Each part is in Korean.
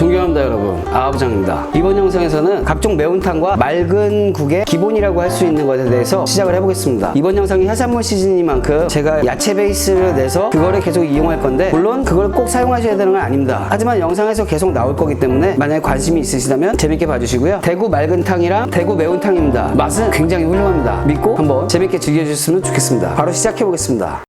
존경합니다 여러분, 아부장입니다. 이번 영상에서는 각종 매운탕과 맑은 국의 기본이라고 할 수 있는 것에 대해서 시작을 해보겠습니다. 이번 영상이 해산물 시즌이만큼 제가 야채 베이스를 내서 그거를 계속 이용할 건데, 물론 그걸 꼭 사용하셔야 되는 건 아닙니다. 하지만 영상에서 계속 나올 거기 때문에 만약에 관심이 있으시다면 재밌게 봐주시고요. 대구 맑은탕이랑 대구 매운탕입니다. 맛은 굉장히 훌륭합니다. 믿고 한번 재밌게 즐겨주셨으면 좋겠습니다. 바로 시작해보겠습니다.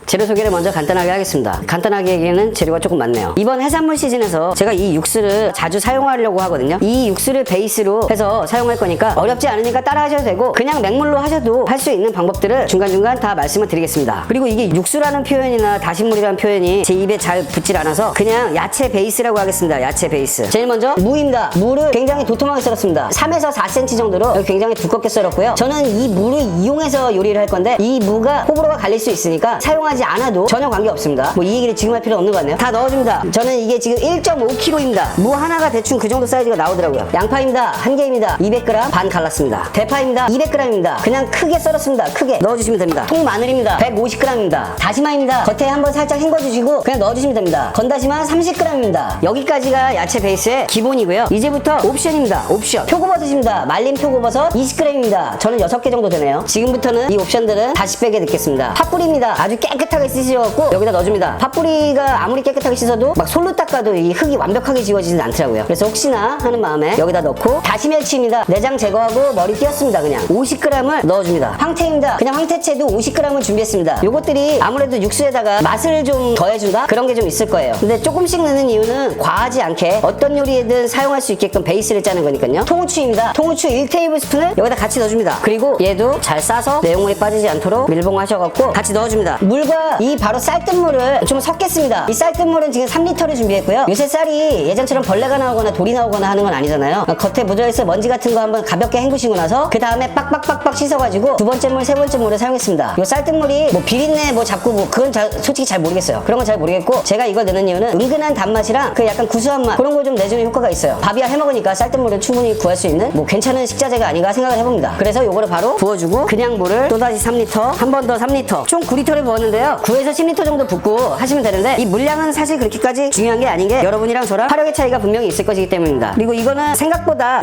재료 소개를 먼저 간단하게 하겠습니다. 간단하게 얘기는 재료가 조금 많네요. 이번 해산물 시즌에서 제가 이 육수를 자주 사용하려고 하거든요. 이 육수를 베이스로 해서 사용할 거니까 어렵지 않으니까 따라 하셔도 되고 그냥 맹물로 하셔도 할 수 있는 방법들을 중간중간 다 말씀을 드리겠습니다. 그리고 이게 육수라는 표현이나 다시물이라는 표현이 제 입에 잘 붙질 않아서 그냥 야채 베이스라고 하겠습니다. 야채 베이스. 제일 먼저 무입니다. 무를 굉장히 도톰하게 썰었습니다. 3에서 4cm 정도로 굉장히 두껍게 썰었고요. 저는 이 무를 이용해서 요리를 할 건데 이 무가 호불호가 갈릴 수 있으니까 사용하지 않아도 전혀 관계없습니다. 뭐 이 얘기를 지금 할 필요 없는 것 같네요. 다 넣어줍니다. 저는 이게 지금 1.5kg입니다. 무 하나가 대충 그 정도 사이즈가 나오더라고요. 양파입니다. 한 개입니다. 200g 반 갈랐습니다. 대파입니다. 200g입니다. 그냥 크게 썰었습니다. 크게 넣어주시면 됩니다. 통마늘입니다. 150g입니다. 다시마입니다. 겉에 한번 살짝 헹궈주시고 그냥 넣어주시면 됩니다. 건다시마 30g입니다. 여기까지가 야채 베이스의 기본이고요. 이제부터 옵션입니다. 옵션. 표고버섯입니다. 말린 표고버섯 20g입니다. 저는 6개 정도 되네요. 지금부터는 이 옵션들은 다시 빼게 넣겠습니다. 팥뿌리입니다. 아주 깨끗하게 씻으셔갖고 여기다 넣어줍니다. 팥뿌리가 아무리 깨끗하게 씻어도 막 솔로 닦아도 이 흙이 완벽하게 지워지진 않더라고요. 그래서 혹시나 하는 마음에 여기다 넣고 다시멸치입니다. 내장 제거하고 머리 띄었습니다. 그냥 50g을 넣어줍니다. 황태입니다. 그냥 황태채도 50g을 준비했습니다. 요것들이 아무래도 육수에다가 맛을 좀 더해준다? 그런 게 좀 있을 거예요. 근데 조금씩 넣는 이유는 과하지 않게 어떤 요리에든 사용할 수 있게끔 베이스를 짜는 거니까요. 통후추입니다. 통후추 1테이블스푼을 여기다 같이 넣어줍니다. 그리고 얘도 잘 싸서 내용물이 빠지지 않도록 밀봉하셔갖고 같이 넣어줍니다. 물과 이 바로 쌀뜨물을 좀 섞겠습니다. 이 쌀뜨물은 지금 3리터를 준비했고요. 요새 쌀이 예전처럼 벌레가 나오거나 돌이 나오거나 하는 건 아니잖아요. 겉에 묻어있어 먼지 같은 거 한번 가볍게 헹구시고 나서 그 다음에 빡빡빡빡 씻어가지고 두 번째 물, 세 번째 물을 사용했습니다. 요 쌀뜨물이 뭐 비린내 뭐 잡고 뭐 그건 솔직히 잘 모르겠어요. 그런 건 잘 모르겠고 제가 이걸 넣는 이유는 은근한 단맛이랑 그 약간 구수한 맛 그런 걸 좀 내주는 효과가 있어요. 밥이야 해먹으니까 쌀뜨물은 충분히 구할 수 있는 뭐 괜찮은 식자재가 아닌가 생각을 해봅니다. 그래서 요거를 바로 부어주고 그냥 물을 또다시 3리터 한 번 더 3리터 총 9리터를 부었는데요. 9에서 10리터 정도 붓고 하시면 되는데 이 물량은 사실 그렇게까지 중요한 게 아닌 게 여러분이랑 저랑 화력의 차이가 분명히 있을 것이기 때문입니다. 그리고 이거는 생각보다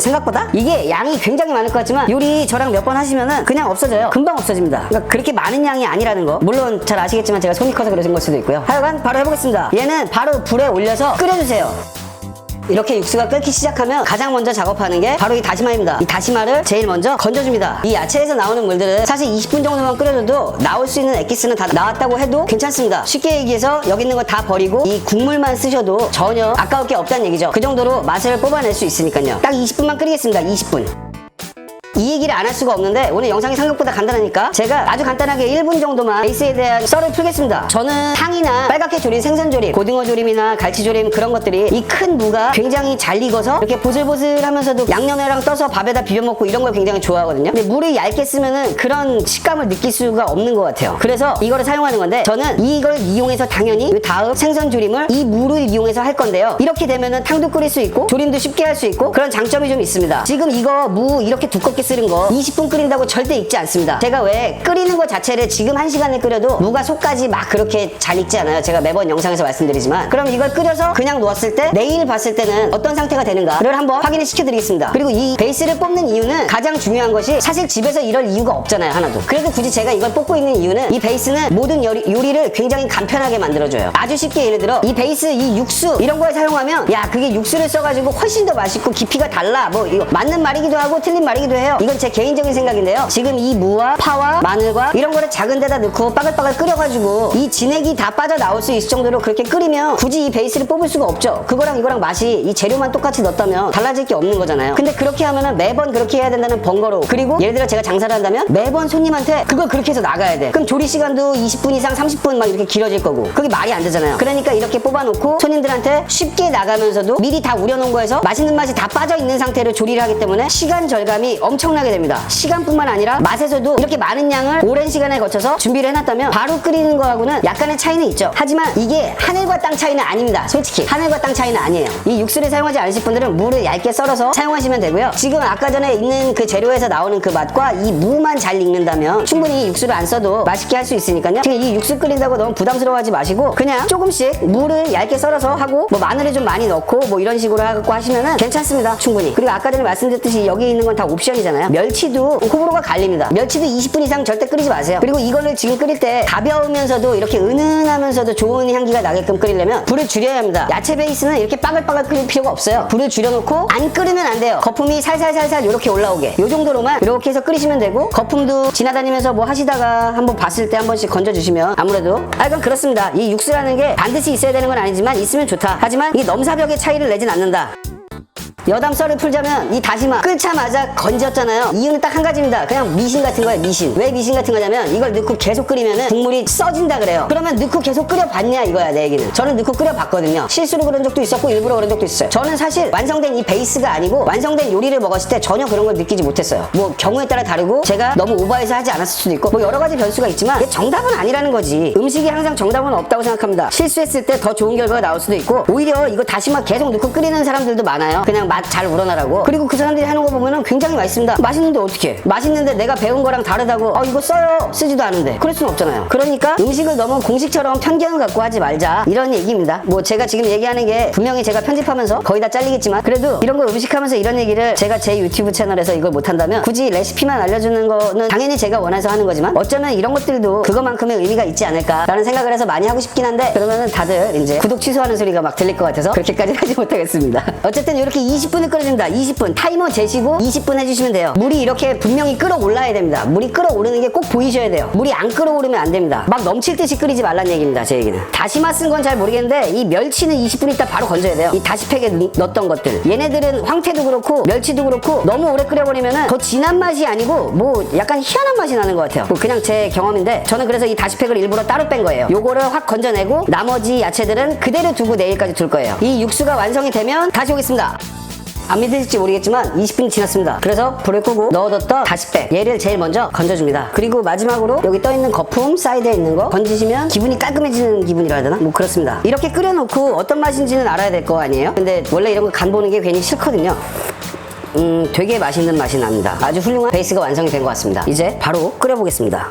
이게 양이 굉장히 많을 것 같지만 요리 저랑 몇 번 하시면은 그냥 없어져요. 금방 없어집니다. 그러니까 그렇게 많은 양이 아니라는 거. 물론 잘 아시겠지만 제가 손이 커서 그러신 걸 수도 있고요. 하여간 바로 해보겠습니다. 얘는 바로 불에 올려서 끓여주세요. 이렇게 육수가 끓기 시작하면 가장 먼저 작업하는 게 바로 이 다시마입니다. 이 다시마를 제일 먼저 건져줍니다. 이 야채에서 나오는 물들은 사실 20분 정도만 끓여줘도 나올 수 있는 엑기스는 다 나왔다고 해도 괜찮습니다. 쉽게 얘기해서 여기 있는 거 다 버리고 이 국물만 쓰셔도 전혀 아까울 게 없다는 얘기죠. 그 정도로 맛을 뽑아낼 수 있으니까요. 딱 20분만 끓이겠습니다. 20분. 이 얘기를 안 할 수가 없는데 오늘 영상이 생각보다 간단하니까 제가 아주 간단하게 1분 정도만 베이스에 대한 썰을 풀겠습니다. 저는 탕이나 빨갛게 조린 생선조림, 고등어 조림이나 갈치조림 그런 것들이 이 큰 무가 굉장히 잘 익어서 이렇게 보슬보슬하면서도 양념에랑 떠서 밥에다 비벼 먹고 이런 걸 굉장히 좋아하거든요. 근데 물을 얇게 쓰면은 그런 식감을 느낄 수가 없는 것 같아요. 그래서 이거를 사용하는 건데 저는 이걸 이용해서 당연히 이 다음 생선조림을 이 무를 이용해서 할 건데요. 이렇게 되면은 탕도 끓일 수 있고 조림도 쉽게 할 수 있고 그런 장점이 좀 있습니다. 지금 이거 무 이렇게 두껍게 쓰는 거 20분 끓인다고 절대 익지 않습니다. 제가 왜 끓이는 거 자체를 지금 1시간을 끓여도 무가 속까지 막 그렇게 잘 익지 않아요. 제가 매번 영상에서 말씀드리지만 그럼 이걸 끓여서 그냥 놓았을 때 내일 봤을 때는 어떤 상태가 되는가를 한번 확인을 시켜드리겠습니다. 그리고 이 베이스를 뽑는 이유는 가장 중요한 것이 사실 집에서 이럴 이유가 없잖아요. 하나도. 그래도 굳이 제가 이걸 뽑고 있는 이유는 이 베이스는 모든 요리를 굉장히 간편하게 만들어줘요. 아주 쉽게 예를 들어 이 베이스 이 육수 이런 걸 사용하면 야 그게 육수를 써가지고 훨씬 더 맛있고 깊이가 달라 뭐 이거 맞는 말이기도 하고 틀린 말이기도 해요. 이건 제 개인적인 생각인데요. 지금 이 무와 파와 마늘과 이런 거를 작은 데다 넣고 빠글빠글 끓여가지고 이 진액이 다 빠져나올 수 있을 정도로 그렇게 끓이면 굳이 이 베이스를 뽑을 수가 없죠. 그거랑 이거랑 맛이 이 재료만 똑같이 넣었다면 달라질 게 없는 거잖아요. 근데 그렇게 하면은 매번 그렇게 해야 된다는 번거로움. 그리고 예를 들어 제가 장사를 한다면 매번 손님한테 그걸 그렇게 해서 나가야 돼. 그럼 조리 시간도 20분 이상 30분 막 이렇게 길어질 거고 그게 말이 안 되잖아요. 그러니까 이렇게 뽑아놓고 손님들한테 쉽게 나가면서도 미리 다 우려놓은 거에서 맛있는 맛이 다 빠져있는 상태로 조리를 하기 때문에 시간 절감이 엄청 엄청나게 됩니다. 시간뿐만 아니라 맛에서도 이렇게 많은 양을 오랜 시간에 거쳐서 준비를 해놨다면 바로 끓이는 거하고는 약간의 차이는 있죠. 하지만 이게 하늘과 땅 차이는 아닙니다. 솔직히 하늘과 땅 차이는 아니에요. 이 육수를 사용하지 않으실 분들은 무를 얇게 썰어서 사용하시면 되고요. 지금 아까 전에 있는 그 재료에서 나오는 그 맛과 이 무만 잘 익는다면 충분히 육수를 안 써도 맛있게 할 수 있으니까요. 지금 이 육수 끓인다고 너무 부담스러워하지 마시고 그냥 조금씩 무를 얇게 썰어서 하고 뭐 마늘을 좀 많이 넣고 뭐 이런 식으로 하고 하시면은 괜찮습니다. 충분히. 그리고 아까 전에 말씀드렸듯이 여기 있는 건 다 옵션이잖아요. 멸치도 호불호가 갈립니다. 멸치도 20분 이상 절대 끓이지 마세요. 그리고 이거를 지금 끓일 때 가벼우면서도 이렇게 은은하면서도 좋은 향기가 나게끔 끓이려면 불을 줄여야 합니다. 야채 베이스는 이렇게 빠글빠글 끓일 필요가 없어요. 불을 줄여놓고 안 끓으면 안 돼요. 거품이 살살살살 이렇게 올라오게 요 정도로만 이렇게 해서 끓이시면 되고 거품도 지나다니면서 뭐 하시다가 한번 봤을 때 한 번씩 건져주시면 아무래도 그건 그렇습니다. 이 육수라는 게 반드시 있어야 되는 건 아니지만 있으면 좋다. 하지만 이 넘사벽의 차이를 내진 않는다. 여담 썰을 풀자면 이 다시마 끓자마자 건졌잖아요. 이유는 딱 한 가지입니다. 그냥 미신 같은 거예요. 미신. 왜 미신 같은 거냐면 이걸 넣고 계속 끓이면은 국물이 써진다 그래요. 그러면 넣고 계속 끓여봤냐 이거야 내 얘기는. 저는 넣고 끓여봤거든요. 실수로 그런 적도 있었고 일부러 그런 적도 있어요. 저는 사실 완성된 이 베이스가 아니고 완성된 요리를 먹었을 때 전혀 그런 걸 느끼지 못했어요. 뭐 경우에 따라 다르고 제가 너무 오버해서 하지 않았을 수도 있고 뭐 여러 가지 변수가 있지만 이게 정답은 아니라는 거지. 음식이 항상 정답은 없다고 생각합니다. 실수했을 때 더 좋은 결과가 나올 수도 있고 오히려 이거 다시마 계속 넣고 끓이는 사람들도 많아요. 그냥 맛 잘 우러나라고. 그리고 그 사람들이 하는 거 보면은 굉장히 맛있습니다. 맛있는데 어떻게? 맛있는데 내가 배운 거랑 다르다고 이거 써요 쓰지도 않은데 그럴 수는 없잖아요. 그러니까 음식을 너무 공식처럼 편견을 갖고 하지 말자 이런 얘기입니다. 뭐 제가 지금 얘기하는 게 분명히 제가 편집하면서 거의 다 잘리겠지만 그래도 이런 거 음식하면서 이런 얘기를 제가 제 유튜브 채널에서 이걸 못한다면 굳이 레시피만 알려주는 거는 당연히 제가 원해서 하는 거지만 어쩌면 이런 것들도 그거만큼의 의미가 있지 않을까라는 생각을 해서 많이 하고 싶긴 한데 그러면은 다들 이제 구독 취소하는 소리가 막 들릴 것 같아서 그렇게까지 하지 못하겠습니다. 어쨌든 이렇게 20분을 끓여줍니다. 20분 타이머 재시고 20분 해주시면 돼요. 물이 이렇게 분명히 끓어올라야 됩니다. 물이 끓어오르는 게 꼭 보이셔야 돼요. 물이 안 끓어오르면 안 됩니다. 막 넘칠 듯이 끓이지 말란 얘기입니다. 제 얘기는. 다시마 쓴 건 잘 모르겠는데 이 멸치는 20분 있다 바로 건져야 돼요. 이 다시팩에 넣었던 것들. 얘네들은 황태도 그렇고 멸치도 그렇고 너무 오래 끓여버리면은 더 진한 맛이 아니고 뭐 약간 희한한 맛이 나는 것 같아요. 뭐 그냥 제 경험인데 저는 그래서 이 다시팩을 일부러 따로 뺀 거예요. 요거를 확 건져내고 나머지 야채들은 그대로 두고 내일까지 둘 거예요. 이 육수가 완성이 되면 다시 오겠습니다. 안 믿으실지 모르겠지만 20분이 지났습니다. 그래서 불을 끄고 넣어뒀던 다시팩 얘를 제일 먼저 건져줍니다. 그리고 마지막으로 여기 떠있는 거품 사이드에 있는 거 건지시면 기분이 깔끔해지는 기분이라 해야 되나? 뭐 그렇습니다. 이렇게 끓여놓고 어떤 맛인지는 알아야 될 거 아니에요? 근데 원래 이런 거 간 보는 게 괜히 싫거든요. 되게 맛있는 맛이 납니다. 아주 훌륭한 베이스가 완성이 된 것 같습니다. 이제 바로 끓여보겠습니다.